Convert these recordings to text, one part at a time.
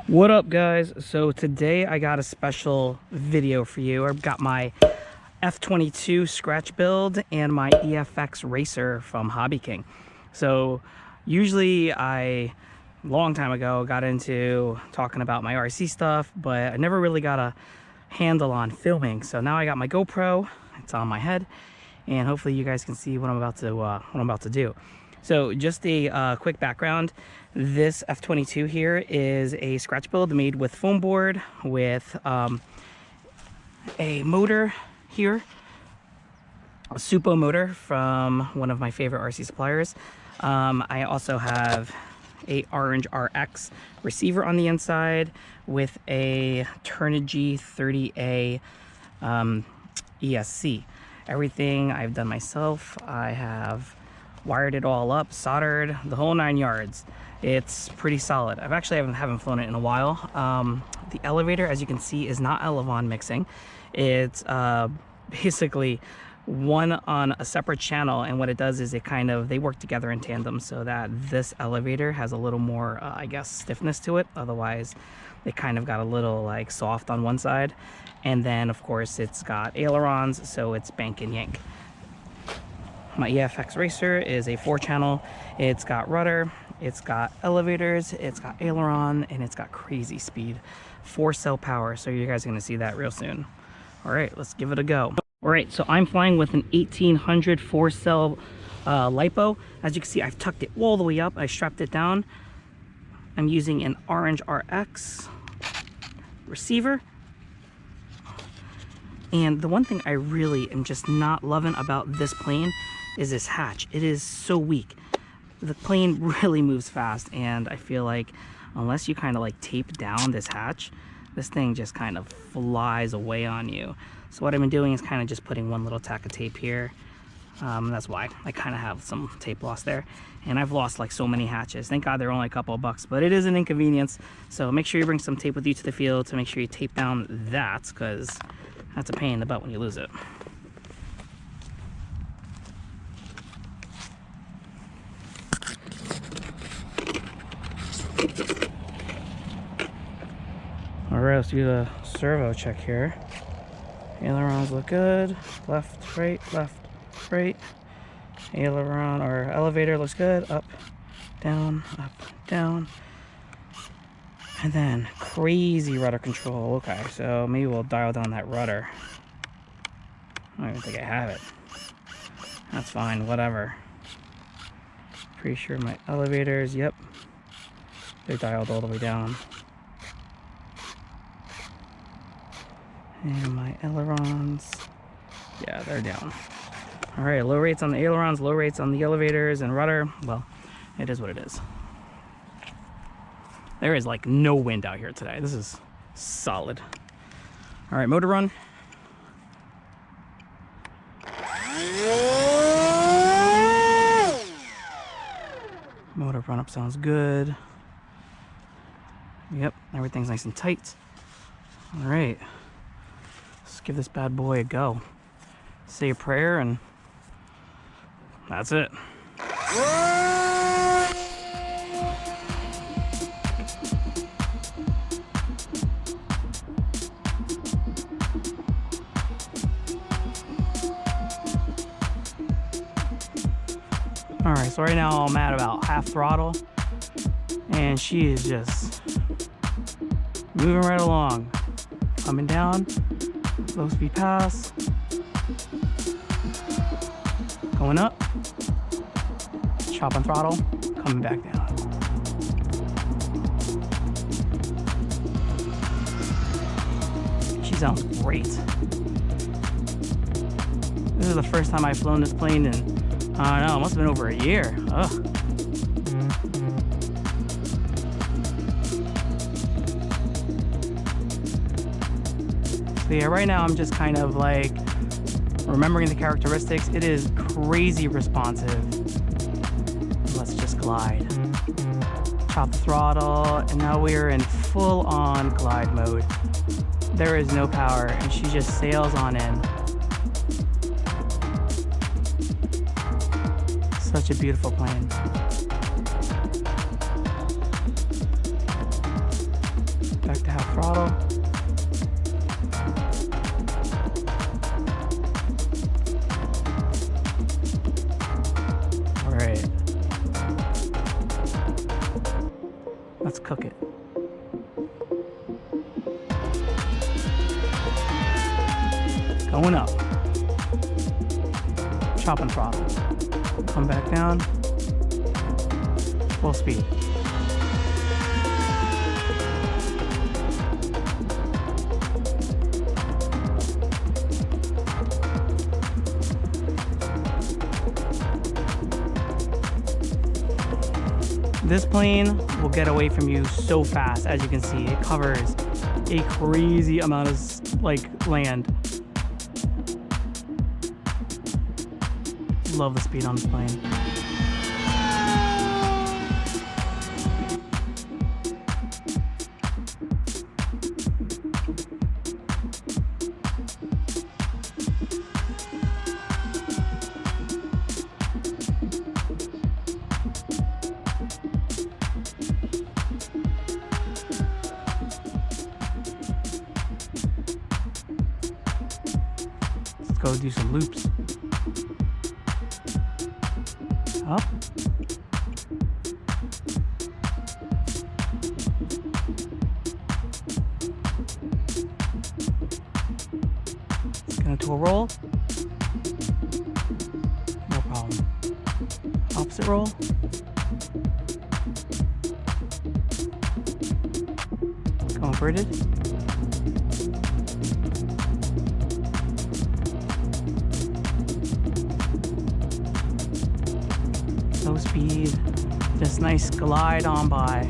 What up, guys? So today I got a special video for you. I've got my F22 scratch build and my EFX Racer from Hobby King. So usually a long time ago got into talking about my RC stuff, but I never really got a handle on filming. So now I got my GoPro, it's on my head, and hopefully you guys can see what I'm about to do. So just a quick background. This F22 here is a scratch build made with foam board with a motor here, a Supo motor from one of my favorite RC suppliers. I also have a orange RX receiver on the inside with a Turnigy 30A ESC. Everything I've done myself. I have wired it all up, soldered, the whole 9 yards. It's pretty solid. I've actually haven't flown it in a while. The elevator, as you can see, is not Elevon mixing. It's basically one on a separate channel, and what it does is they work together in tandem so that this elevator has a little more I guess stiffness to it. Otherwise they kind of got a little like soft on one side, and then of course it's got ailerons, so it's bank and yank. My EFX Racer is a 4-channel. It's got rudder, it's got elevators, it's got aileron, and it's got crazy speed. 4-cell power, so you guys are gonna see that real soon. All right, let's give it a go. All right, so I'm flying with an 1800 4-cell LiPo. As you can see, I've tucked it all the way up. I strapped it down. I'm using an orange RX receiver. And the one thing I really am just not loving about this plane is this hatch. It is so weak. The plane really moves fast, and I feel like unless you kind of like tape down this hatch, this thing just kind of flies away on you. So what I've been doing is kind of just putting one little tack of tape here. That's why I kind of have some tape loss there. And I've lost like so many hatches. Thank God they're only a couple of bucks, but it is an inconvenience. So make sure you bring some tape with you to the field to make sure you tape down that, because that's a pain in the butt when you lose it. All right, let's do the servo check here. Ailerons look good. Left, right, aileron or elevator looks good. Up, down, and then crazy rudder control. Okay, so maybe we'll dial down that rudder. I don't even think I have it. That's fine, whatever. Pretty sure my elevators, yep, they're dialed all the way down. And my ailerons, yeah, they're down. All right, low rates on the ailerons, low rates on the elevators and rudder. Well, it is what it is. There is like no wind out here today. This is solid. All right, motor run. Motor run up sounds good. Yep, everything's nice and tight. All right. Let's give this bad boy a go. Say a prayer and that's it. All right, so right now I'm at about half throttle and she is just moving right along, coming down. Low speed pass, going up, chopping throttle, coming back down. She sounds great. This is the first time I've flown this plane in, I don't know, it must have been over a year. Ugh. So yeah, right now I'm just kind of like remembering the characteristics. It is crazy responsive. Let's just glide. Chop the throttle, and now we're in full-on glide mode. There is no power, and she just sails on in. Such a beautiful plane. Let's cook it. Going up. Chopping throttle. Come back down. Full speed. This plane will get away from you so fast. As you can see, it covers a crazy amount of like land. Love the speed on this plane. Let's go do some loops. Up. Let's get into a roll. No problem. Opposite roll. Go inverted. No speed, just nice glide on by.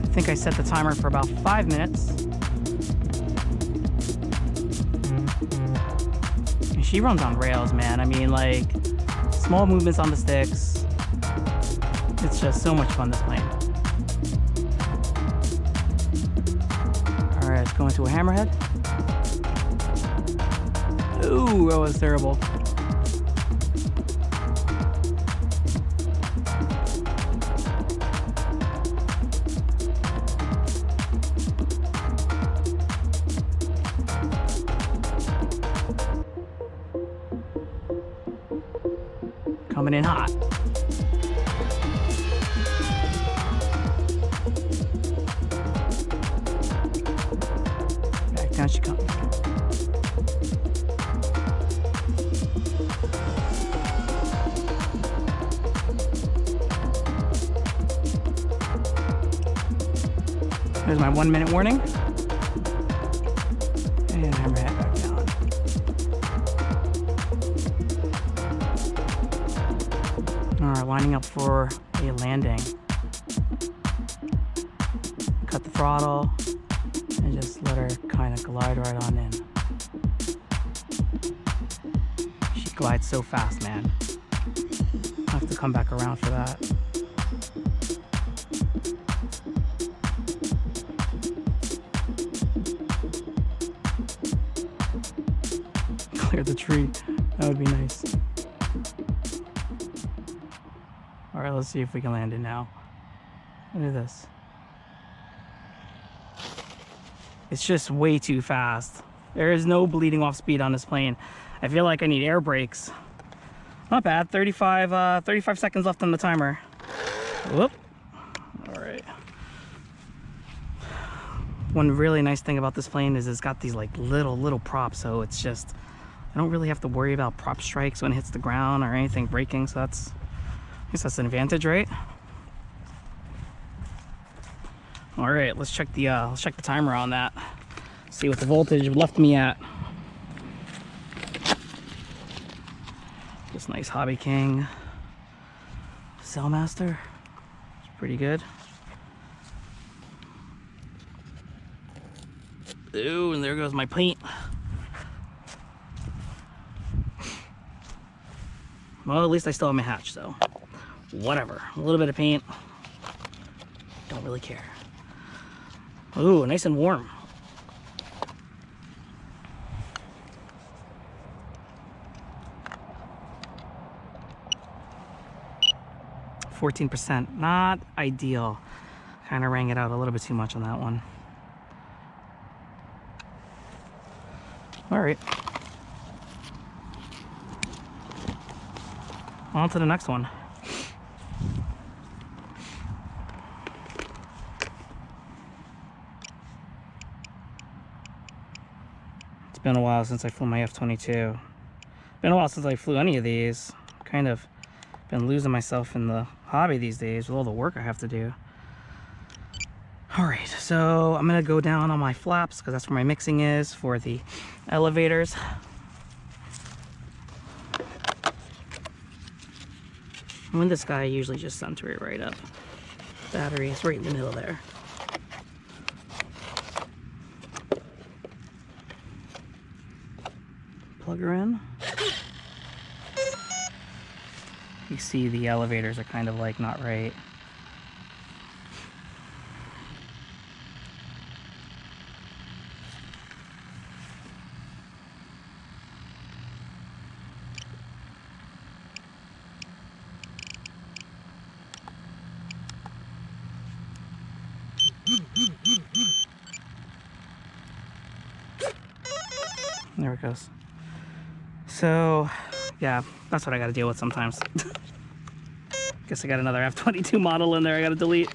I think I set the timer for about 5 minutes. And she runs on rails, man. I mean, like, small movements on the sticks. It's just so much fun, this plane. Alright, let's go into a hammerhead. Ooh, that was terrible. Coming in hot. Back down she comes. There's my 1 minute warning. And hammerhead back down. Alright, lining up for a landing. Cut the throttle and just let her kind of glide right on in. She glides so fast, man. I'll have to come back around for that. Clear the tree. That would be nice. Alright, let's see if we can land it now. Look at this. It's just way too fast. There is no bleeding off speed on this plane. I feel like I need air brakes. Not bad. 35 seconds left on the timer. Whoop. Alright. One really nice thing about this plane is it's got these like little props, so it's just, I don't really have to worry about prop strikes when it hits the ground or anything breaking, so that's, I guess that's an advantage, right? All right, let's check the timer on that. See what the voltage left me at. This nice Hobby King Sailmaster. It's pretty good. Ooh, and there goes my paint. Well, at least I still have my hatch, so whatever. A little bit of paint. Don't really care. Ooh, nice and warm. %, not ideal. Kind of rang it out a little bit too much on that one. All right. On to the next one. It's been a while since I flew my F-22. Been a while since I flew any of these. Kind of been losing myself in the hobby these days with all the work I have to do. All right, so I'm gonna go down on my flaps because that's where my mixing is for the elevators. And with this guy, I usually just center it right up. Battery is right in the middle there. Plug her in. You see the elevators are kind of like not right. There it goes. So, yeah, that's what I gotta deal with sometimes. Guess I got another F-22 model in there I gotta delete.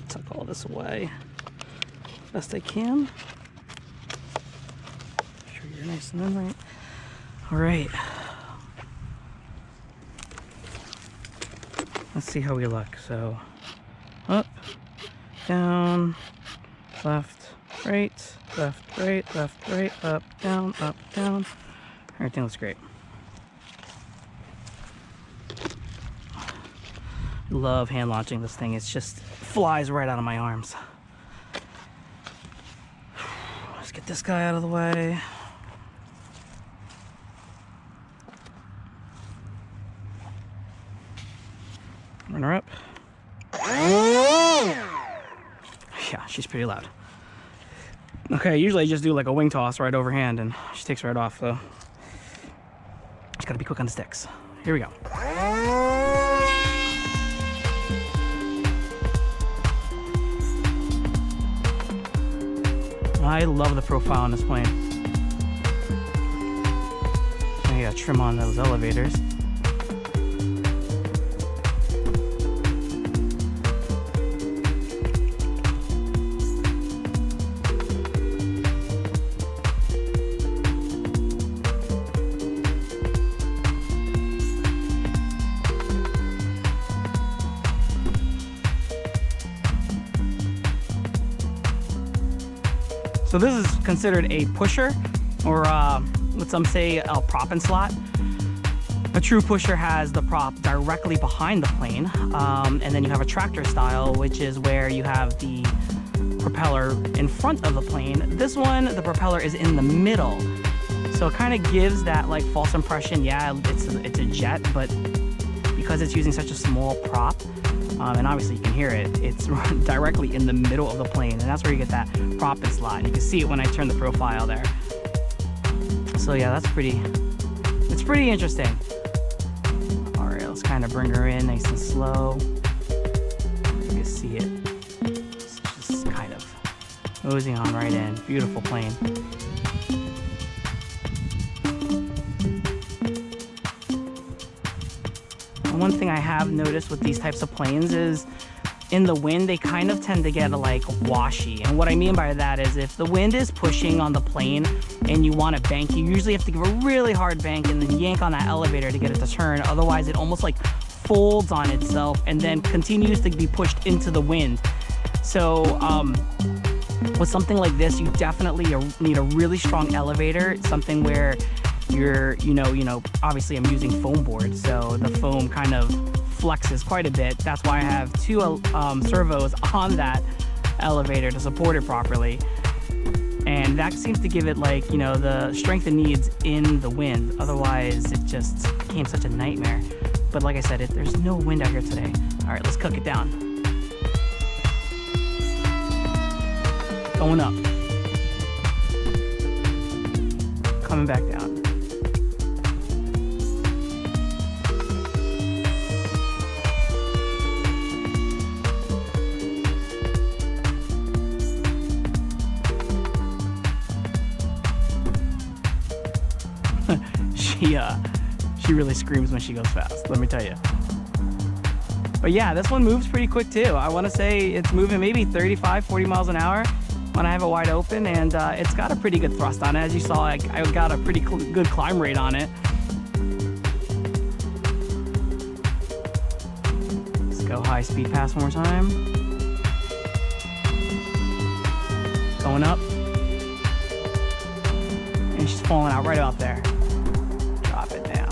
Tuck all this away best I can. Make sure you're nice and in right. All right. Let's see how we look. So, up, down, left, right, left, right, left, right, up, down, everything looks great. Love hand launching this thing. It's just flies right out of my arms. Let's get this guy out of the way. Run her up. Yeah, she's pretty loud. Okay, usually I just do like a wing toss right overhand and she takes right off, so just gotta be quick on the sticks. Here we go. I love the profile on this plane. I gotta trim on those elevators. So this is considered a pusher, or what some say a prop and slot. A true pusher has the prop directly behind the plane, and then you have a tractor style, which is where you have the propeller in front of the plane. This one, the propeller is in the middle. So it kind of gives that like false impression, yeah, it's a jet, but because it's using such a small prop, and obviously you can hear it, it's directly in the middle of the plane, and that's where you get that prop and slot. And you can see it when I turn the profile there. So yeah, it's pretty interesting. All right, let's kind of bring her in nice and slow. You can see it. It's just kind of moseying on right in. Beautiful plane. One thing I have noticed with these types of planes is in the wind, they kind of tend to get like washy. And what I mean by that is if the wind is pushing on the plane and you want to bank, you usually have to give a really hard bank and then yank on that elevator to get it to turn. Otherwise, it almost like folds on itself and then continues to be pushed into the wind. So with something like this, you definitely need a really strong elevator, something where you're, obviously I'm using foam board, so the foam kind of flexes quite a bit. That's why I have two servos on that elevator to support it properly. And that seems to give it like, the strength it needs in the wind. Otherwise, it just became such a nightmare. But like I said, there's no wind out here today. All right, let's cook it down. Going up. Coming back down. she really screams when she goes fast, let me tell you. But yeah, this one moves pretty quick too. I want to say it's moving maybe 35, 40 miles an hour when I have it wide open, and it's got a pretty good thrust on it. As you saw, I got a pretty good climb rate on it. Let's go high speed pass one more time. Going up. And she's falling out right out there. Drop it down.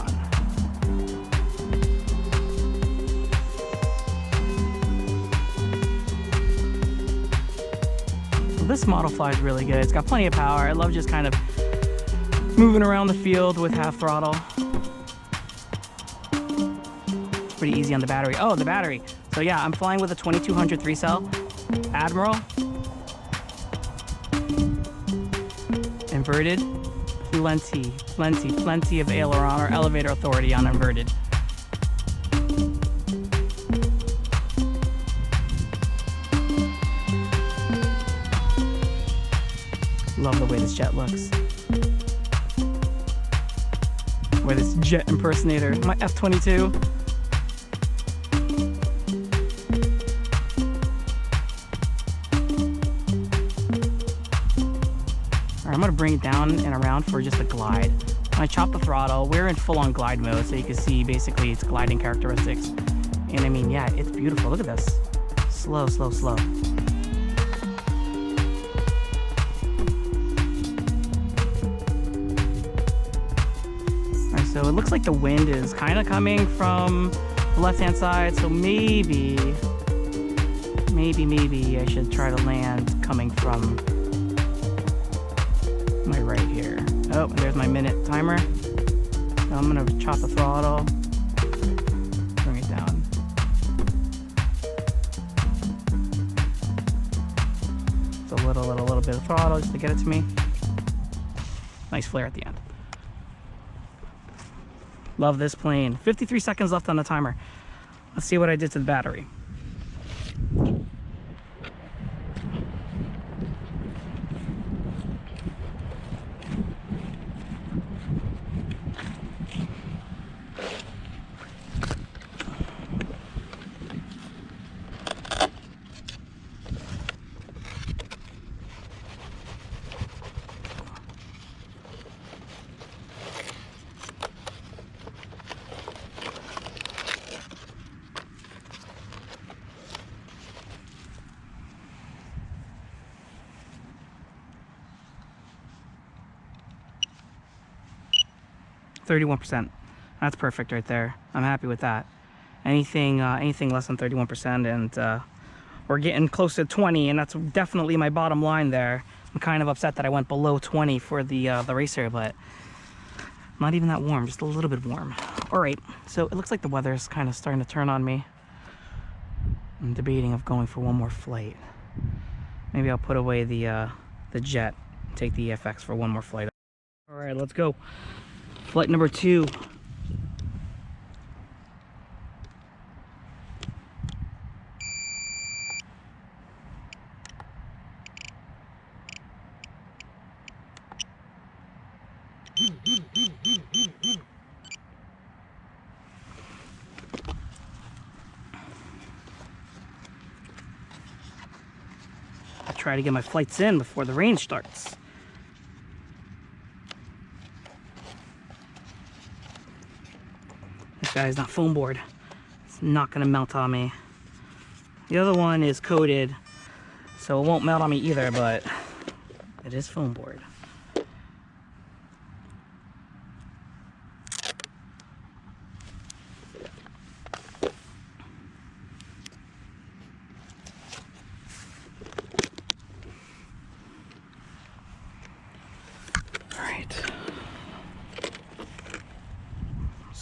This model flies really good. It's got plenty of power. I love just kind of moving around the field with half throttle. It's pretty easy on the battery. Oh, the battery. So yeah, I'm flying with a 2200 3-cell Admiral. Inverted. Plenty of aileron or elevator authority on inverted. Love the way this jet looks. Or this jet impersonator, my F-22. Alright, I'm gonna bring it down and around for just a glide. When I chop the throttle, we're in full-on glide mode, so you can see basically its gliding characteristics. And I mean, yeah, it's beautiful. Look at this. Slow, slow, slow. So it looks like the wind is kind of coming from the left-hand side, so maybe I should try to land coming from my right here. Oh, there's my minute timer. So I'm gonna chop the throttle, bring it down. It's a little bit of throttle just to get it to me. Nice flare at the end. Love this plane. 53 seconds left on the timer. Let's see what I did to the battery. %. That's perfect right there. I'm happy with that. Anything less than 31%, and we're getting close to 20, and that's definitely my bottom line there. I'm kind of upset that I went below 20 for the Racer, but not even that warm, just a little bit warm. All right, so it looks like the weather is kind of starting to turn on me. I'm debating of going for one more flight. Maybe I'll put away the jet, take the EFX for one more flight. All right, let's go. Flight number 2. I'll try to get my flights in before the rain starts. This guy's not foam board. It's not gonna melt on me. The other one is coated, so it won't melt on me either, but it is foam board. All right.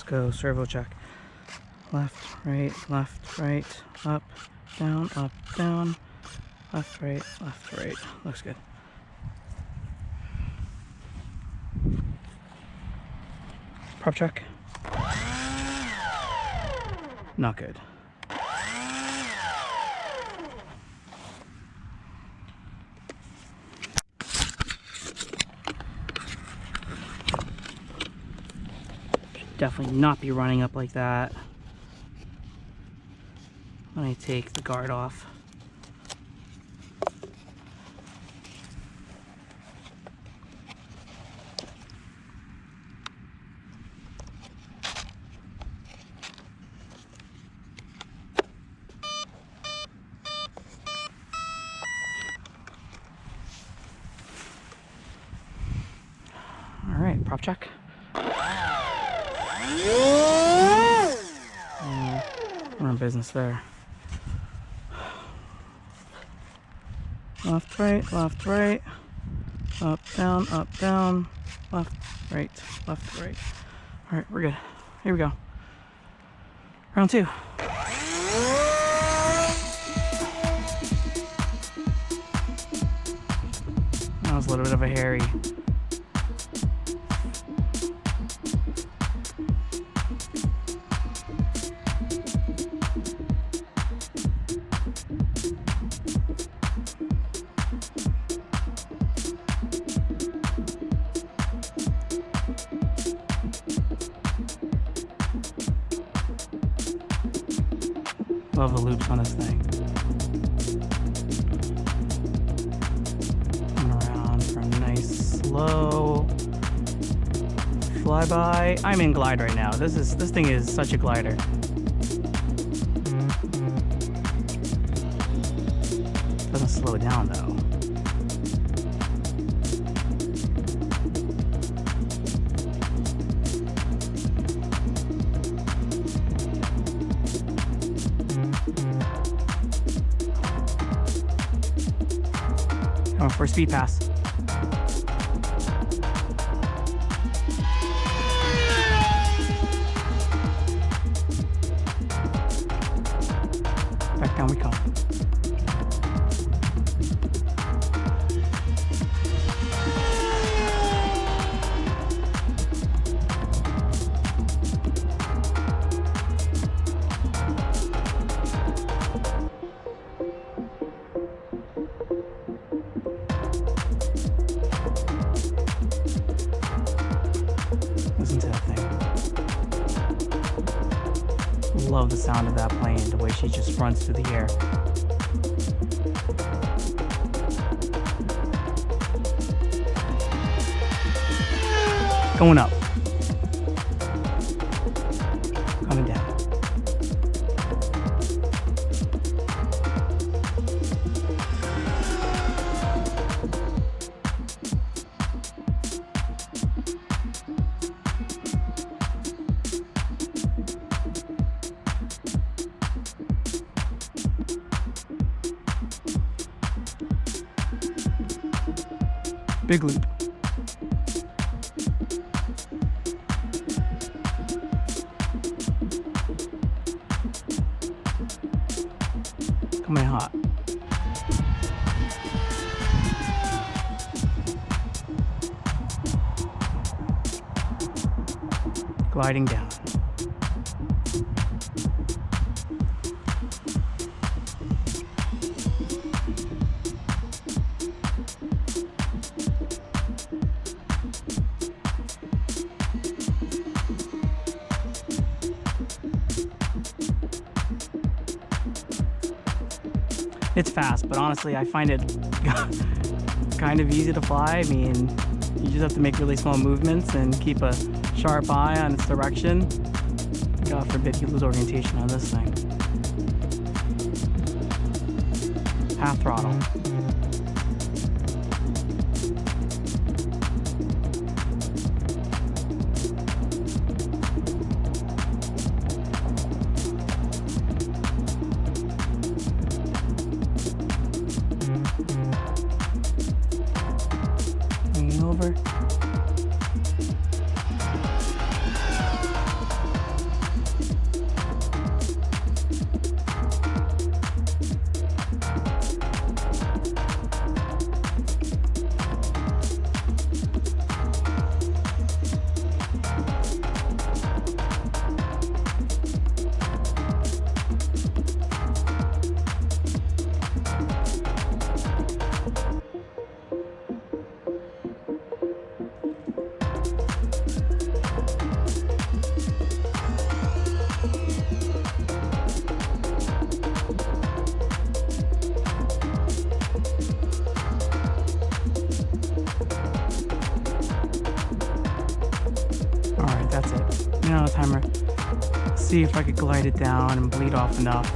Go servo check. Left, right, up, down, left, right. Looks good. Prop check. Not good. definitely not be running up like that. Let me take the guard off. All right, prop check. We're in business there. Left, right, up, down, left, right. All right, we're good. Here we go. Round 2. That was a little bit of a hairy. Love the loops on this thing. Coming around for a nice slow flyby. I'm in glide right now. This thing is such a glider. Doesn't slow down though. Come on for a speed pass. Back down we come. Listen to that thing. Love the sound of that plane, the way she just runs through the air. Going up. Coming down. Big loop. Coming hot. Gliding down. It's fast, but honestly, I find it kind of easy to fly. I mean, you just have to make really small movements and keep a sharp eye on its direction. God forbid you lose orientation on this thing. Half throttle. Over. see if I could glide it down and bleed off enough.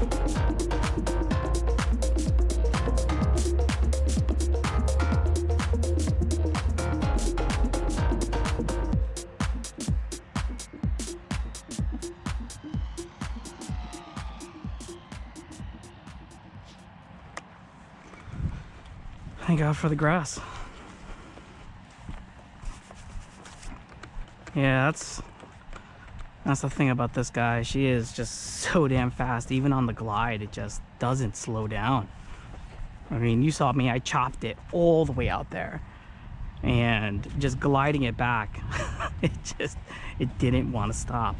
Thank God for the grass. Yeah, that's the thing about this guy. She is just so damn fast. Even on the glide, it just doesn't slow down. I mean, you saw me, I chopped it all the way out there. And just gliding it back, it didn't want to stop.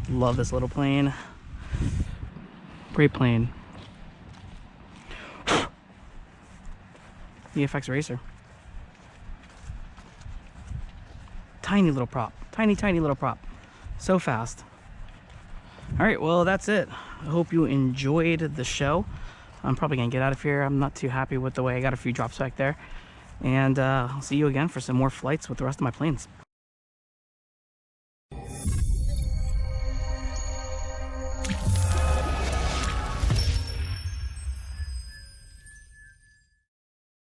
Love this little plane. Great plane. EFX Racer. Tiny little prop. Tiny little prop. So fast. Alright, well that's it. I hope you enjoyed the show. I'm probably gonna get out of here. I'm not too happy with the way I got a few drops back there. And I'll see you again for some more flights with the rest of my planes.